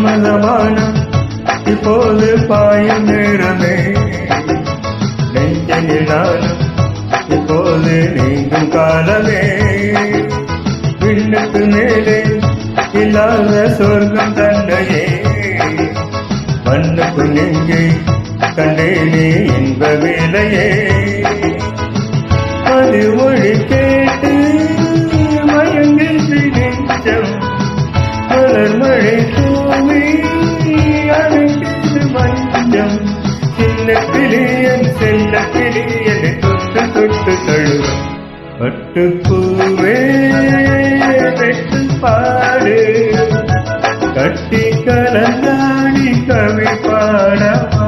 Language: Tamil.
சம்மதமானம் இப்போது பாயும் நேரமே நெஞ்சினில் நானும் இப்போது நீங்கும் காலமே விண்ணுக்கு மேலே இல்லாத சொர்க்கம் தன்னையே மண்ணுக்கு நெஞ்சை கண்டேனே இன்ப வேலையே அது மொழி கேட்டு மயங்கின்றி நெஞ்சம் மலர் மழை தூவி அணைந்து மஞ்சம் சின்ன கிளியன் செல்ல கிளியனை தொட்டு தொட்டு தழுவ பட்டுப்பூவே வெட்டு பாடு கட்டி கலந்தாடி கவி பாடவா